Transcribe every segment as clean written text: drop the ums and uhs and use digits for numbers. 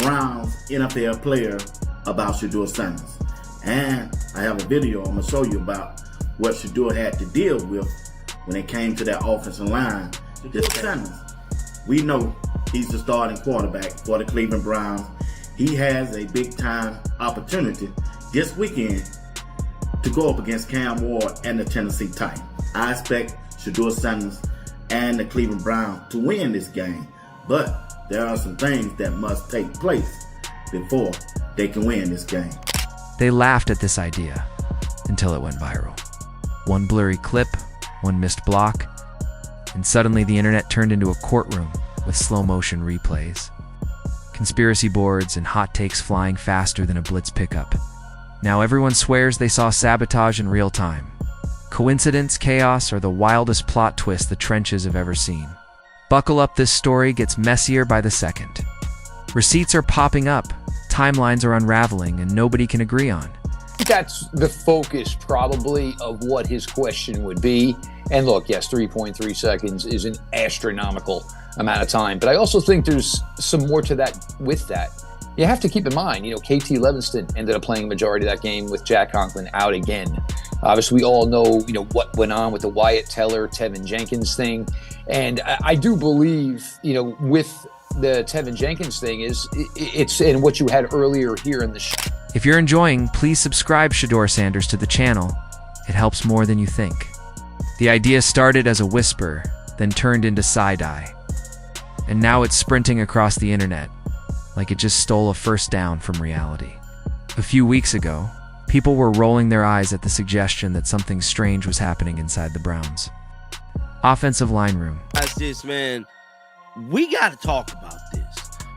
Browns NFL player about Shedeur Sanders. And I have a video I'm going to show you about what Shedeur had to deal with when it came to that offensive line. This Sanders, we know he's the starting quarterback for the Cleveland Browns. He has a big time opportunity this weekend to go up against Cam Ward and the Tennessee Titans. I expect Shedeur Sanders and the Cleveland Browns to win this game, but there are some things that must take place before they can win this game. They laughed at this idea until it went viral. One blurry clip, one missed block, and suddenly the internet turned into a courtroom with slow-motion replays. Conspiracy boards and hot takes flying faster than a blitz pickup. Now everyone swears they saw sabotage in real time. Coincidence, chaos, or the wildest plot twist the trenches have ever seen. Buckle up, this story gets messier by the second. Receipts are popping up, timelines are unraveling, and nobody can agree on. That's the focus probably of what his question would be. And look, yes, 3.3 seconds is an astronomical amount of time, but I also think there's some more to that with that. You have to keep in mind, KT Levinston ended up playing a majority of that game with Jack Conklin out again. Obviously, we all know, what went on with the Wyatt Teller, Tevin Jenkins thing. And I do believe, with the Tevin Jenkins thing it's in what you had earlier here in the show. If you're enjoying, please subscribe Shedeur Sanders to the channel. It helps more than you think. The idea started as a whisper, then turned into side-eye. And now it's sprinting across the internet, like it just stole a first down from reality. A few weeks ago, people were rolling their eyes at the suggestion that something strange was happening inside the Browns' offensive line room. That's this, man. We got to talk about this.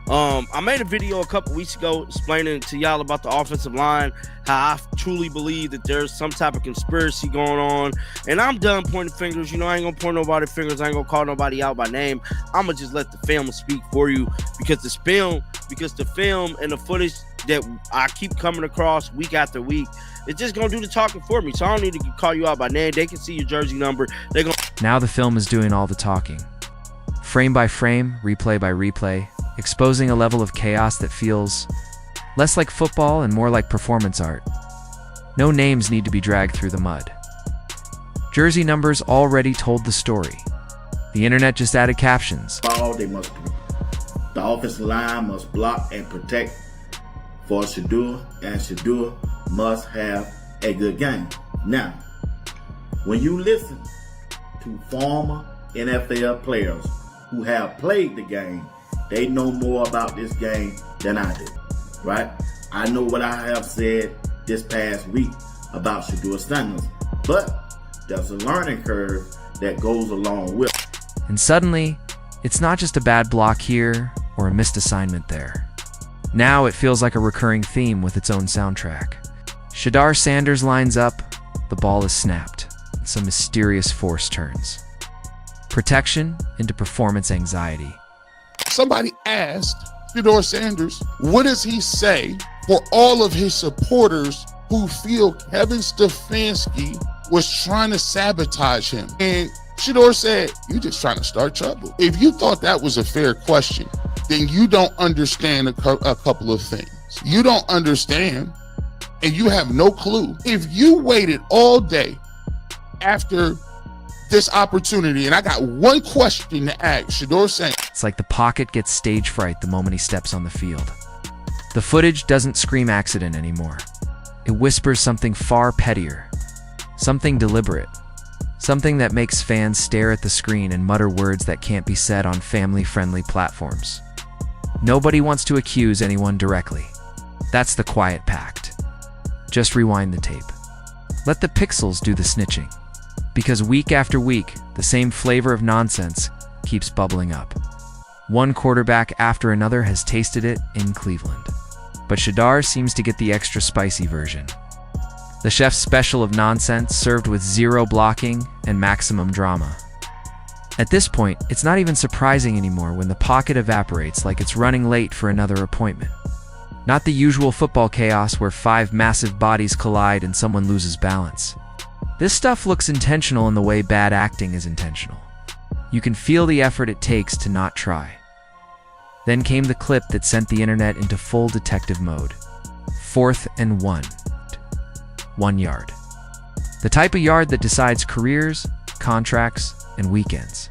I made a video a couple weeks ago explaining to y'all about the offensive line, how I truly believe that there's some type of conspiracy going on. And I'm done pointing fingers. I ain't gonna point nobody fingers. I ain't gonna call nobody out by name. I'm gonna just let the film speak for you, because the film and the footage that I keep coming across week after week, it's just gonna do the talking for me. So I don't need to call you out by name. They can see your jersey number. Now the film is doing all the talking. Frame by frame, replay by replay, exposing a level of chaos that feels less like football and more like performance art. No names need to be dragged through the mud. Jersey numbers already told the story. The internet just added captions. The offensive line must block and protect for Shedeur, and Shedeur must have a good game. Now, when you listen to former NFL players who have played the game, they know more about this game than I do, right? I know what I have said this past week about Shedeur Sanders, but there's a learning curve that goes along with it. And suddenly, it's not just a bad block here or a missed assignment there. Now it feels like a recurring theme with its own soundtrack. Shedeur Sanders lines up, the ball is snapped, and some mysterious force turns. Protection into performance anxiety. Somebody asked Shedeur Sanders, what does he say for all of his supporters who feel Kevin Stefanski was trying to sabotage him? And Shedeur said, you're just trying to start trouble. If you thought that was a fair question, then you don't understand a couple of things. You don't understand, and you have no clue. If you waited all day after this opportunity, and I got one question to ask Shedeur Sanders. It's like the pocket gets stage fright the moment he steps on the field. The footage doesn't scream accident anymore. It whispers something far pettier, something deliberate, something that makes fans stare at the screen and mutter words that can't be said on family-friendly platforms. Nobody wants to accuse anyone directly. That's the quiet pact. Just rewind the tape. Let the pixels do the snitching. Because week after week, the same flavor of nonsense keeps bubbling up. One quarterback after another has tasted it in Cleveland. But Shedeur seems to get the extra spicy version. The chef's special of nonsense served with zero blocking and maximum drama. At this point, it's not even surprising anymore when the pocket evaporates like it's running late for another appointment. Not the usual football chaos where 5 massive bodies collide and someone loses balance. This stuff looks intentional in the way bad acting is intentional. You can feel the effort it takes to not try. Then came the clip that sent the internet into full detective mode. 4th and 1. 1 yard. The type of yard that decides careers, contracts, and weekends.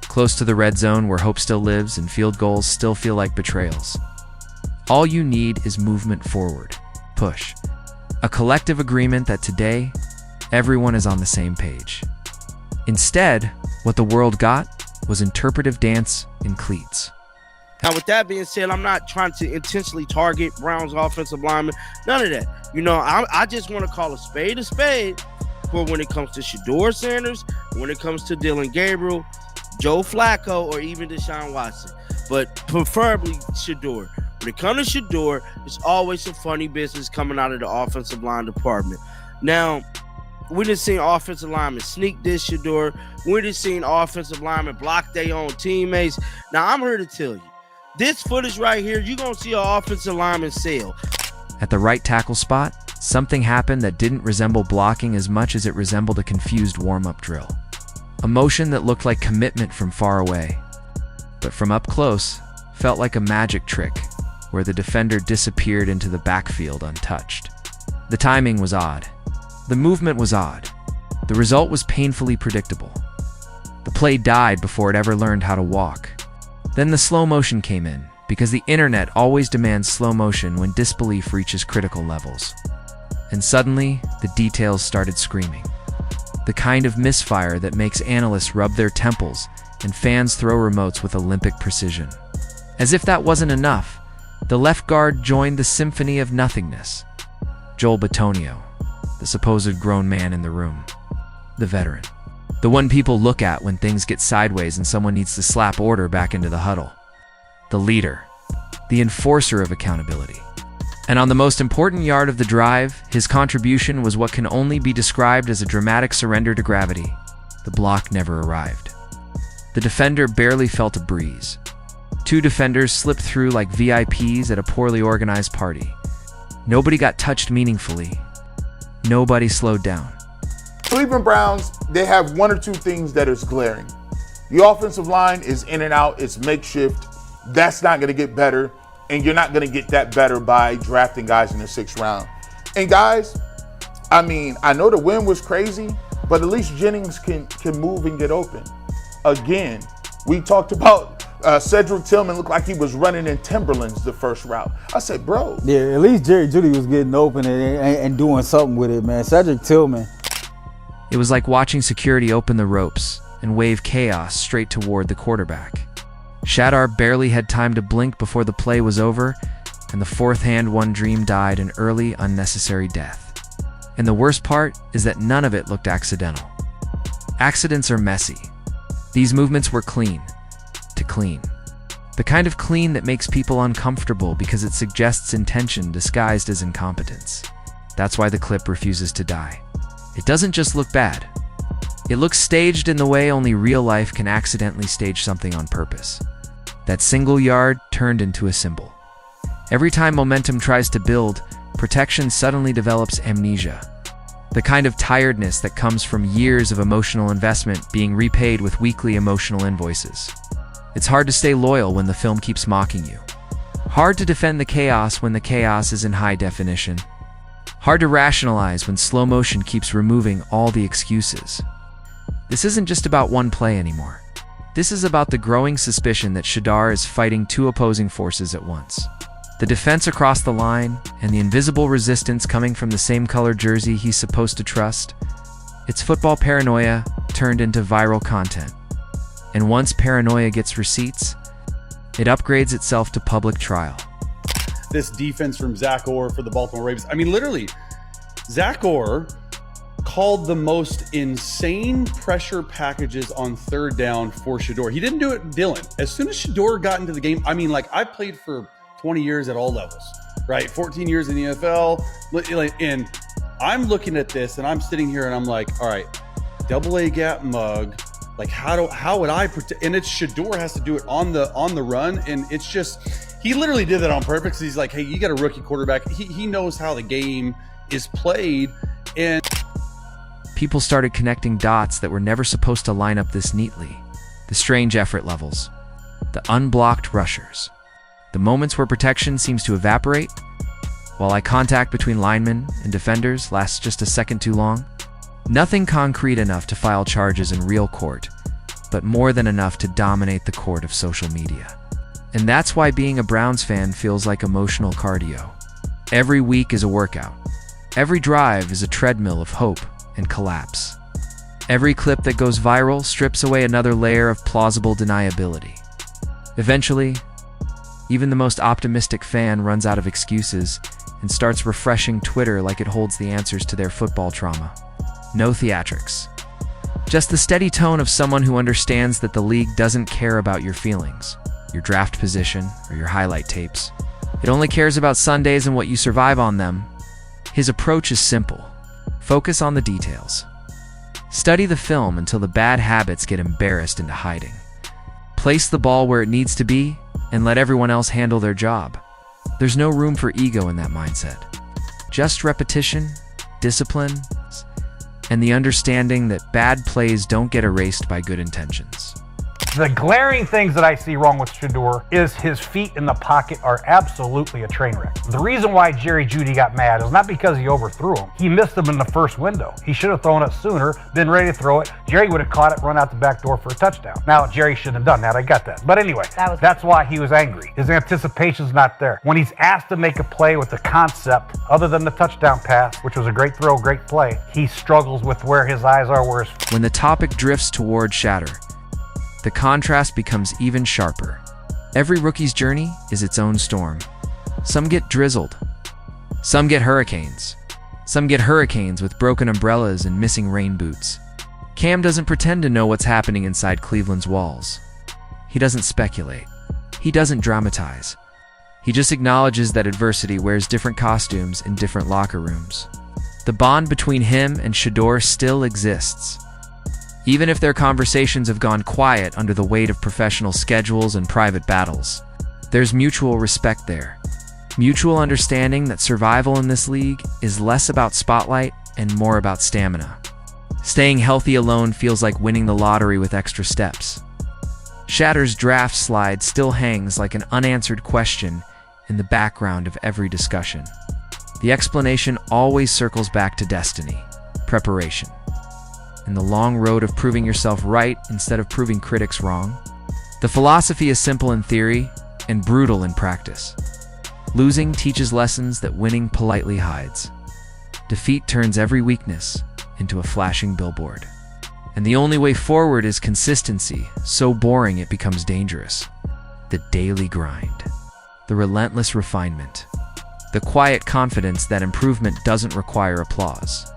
Close to the red zone where hope still lives and field goals still feel like betrayals. All you need is movement forward. Push. A collective agreement that today, everyone is on the same page. Instead, what the world got was interpretive dance in cleats. Now, with that being said, I'm not trying to intentionally target Browns offensive linemen. None of that. You know, I just want to call a spade for when it comes to Shedeur Sanders, when it comes to Dylan Gabriel, Joe Flacco, or even Deshaun Watson. But preferably Shedeur. When it comes to Shedeur, it's always some funny business coming out of the offensive line department. Now, we just seen offensive linemen sneak this Shedeur. We just seen offensive linemen block their own teammates. Now, I'm here to tell you, this footage right here, you're going to see an offensive lineman sail. At the right tackle spot, something happened that didn't resemble blocking as much as it resembled a confused warm-up drill. A motion that looked like commitment from far away, but from up close, felt like a magic trick where the defender disappeared into the backfield untouched. The timing was odd. The movement was odd. The result was painfully predictable. The play died before it ever learned how to walk. Then the slow motion came in, because the internet always demands slow motion when disbelief reaches critical levels. And suddenly, the details started screaming. The kind of misfire that makes analysts rub their temples and fans throw remotes with Olympic precision. As if that wasn't enough, the left guard joined the symphony of nothingness. Joel Bitonio, the supposed grown man in the room. The veteran. The one people look at when things get sideways and someone needs to slap order back into the huddle. The leader. The enforcer of accountability. And on the most important yard of the drive, his contribution was what can only be described as a dramatic surrender to gravity. The block never arrived. The defender barely felt a breeze. 2 defenders slipped through like VIPs at a poorly organized party. Nobody got touched meaningfully. Nobody slowed down. Cleveland Browns, they have 1 or 2 things that is glaring. The offensive line is in and out, it's makeshift. That's not going to get better, and you're not going to get that better by drafting guys in the 6th round. And guys, I mean, I know the win was crazy, but at least Jennings can move and get open. Again, we talked about Cedric Tillman looked like he was running in Timberlands the first route. I said, bro. Yeah, at least Jerry Jeudy was getting open and doing something with it, man. Cedric Tillman. It was like watching security open the ropes and wave chaos straight toward the quarterback. Shedeur barely had time to blink before the play was over, and the 4th and 1 dream died an early, unnecessary death. And the worst part is that none of it looked accidental. Accidents are messy. These movements were clean. To clean. The kind of clean that makes people uncomfortable because it suggests intention disguised as incompetence. That's why the clip refuses to die. It doesn't just look bad. It looks staged in the way only real life can accidentally stage something on purpose. That single yard turned into a symbol. Every time momentum tries to build, protection suddenly develops amnesia. The kind of tiredness that comes from years of emotional investment being repaid with weekly emotional invoices. It's hard to stay loyal when the film keeps mocking you. Hard to defend the chaos when the chaos is in high definition. Hard to rationalize when slow motion keeps removing all the excuses. This isn't just about one play anymore. This is about the growing suspicion that Shedeur is fighting 2 opposing forces at once. The defense across the line and the invisible resistance coming from the same color jersey he's supposed to trust. It's football paranoia turned into viral content. And once paranoia gets receipts, it upgrades itself to public trial. This defense from Zach Orr for the Baltimore Ravens. I mean, literally, Zach Orr called the most insane pressure packages on 3rd down for Shedeur. He didn't do it, Dylan. As soon as Shedeur got into the game, I mean, like, I played for 20 years at all levels, right? 14 years in the NFL. And I'm looking at this and I'm sitting here and I'm like, all right, AA gap mug. Like, how would I protect? And it's Shedeur has to do it on the run. And it's just, he literally did that on purpose. He's like, hey, you got a rookie quarterback. He knows how the game is played. And people started connecting dots that were never supposed to line up this neatly. The strange effort levels. The unblocked rushers. The moments where protection seems to evaporate, while eye contact between linemen and defenders lasts just a second too long. Nothing concrete enough to file charges in real court, but more than enough to dominate the court of social media. And that's why being a Browns fan feels like emotional cardio. Every week is a workout. Every drive is a treadmill of hope and collapse. Every clip that goes viral strips away another layer of plausible deniability. Eventually, even the most optimistic fan runs out of excuses and starts refreshing Twitter like it holds the answers to their football trauma. No theatrics. Just the steady tone of someone who understands that the league doesn't care about your feelings, your draft position, or your highlight tapes. It only cares about Sundays and what you survive on them. His approach is simple. Focus on the details. Study the film until the bad habits get embarrassed into hiding. Place the ball where it needs to be and let everyone else handle their job. There's no room for ego in that mindset. Just repetition, discipline, and the understanding that bad plays don't get erased by good intentions. The glaring things that I see wrong with Shedeur is his feet in the pocket are absolutely a train wreck. The reason why Jerry Jeudy got mad is not because he overthrew him. He missed him in the first window. He should have thrown it sooner, been ready to throw it. Jerry would have caught it, run out the back door for a touchdown. Now, Jerry shouldn't have done that. I got that. But anyway, that's why he was angry. His anticipation's not there. When he's asked to make a play with the concept, other than the touchdown pass, which was a great throw, great play, he struggles with where his eyes are, where his... When the topic drifts toward Shedeur, the contrast becomes even sharper. Every rookie's journey is its own storm. Some get drizzled. Some get hurricanes. Some get hurricanes with broken umbrellas and missing rain boots. Cam doesn't pretend to know what's happening inside Cleveland's walls. He doesn't speculate. He doesn't dramatize. He just acknowledges that adversity wears different costumes in different locker rooms. The bond between him and Shedeur still exists. Even if their conversations have gone quiet under the weight of professional schedules and private battles, there's mutual respect there. Mutual understanding that survival in this league is less about spotlight and more about stamina. Staying healthy alone feels like winning the lottery with extra steps. Shedeur's draft slide still hangs like an unanswered question in the background of every discussion. The explanation always circles back to destiny, preparation, and the long road of proving yourself right instead of proving critics wrong. The philosophy is simple in theory and brutal in practice. Losing teaches lessons that winning politely hides. Defeat turns every weakness into a flashing billboard. And the only way forward is consistency, so boring it becomes dangerous. The daily grind. The relentless refinement. The quiet confidence that improvement doesn't require applause.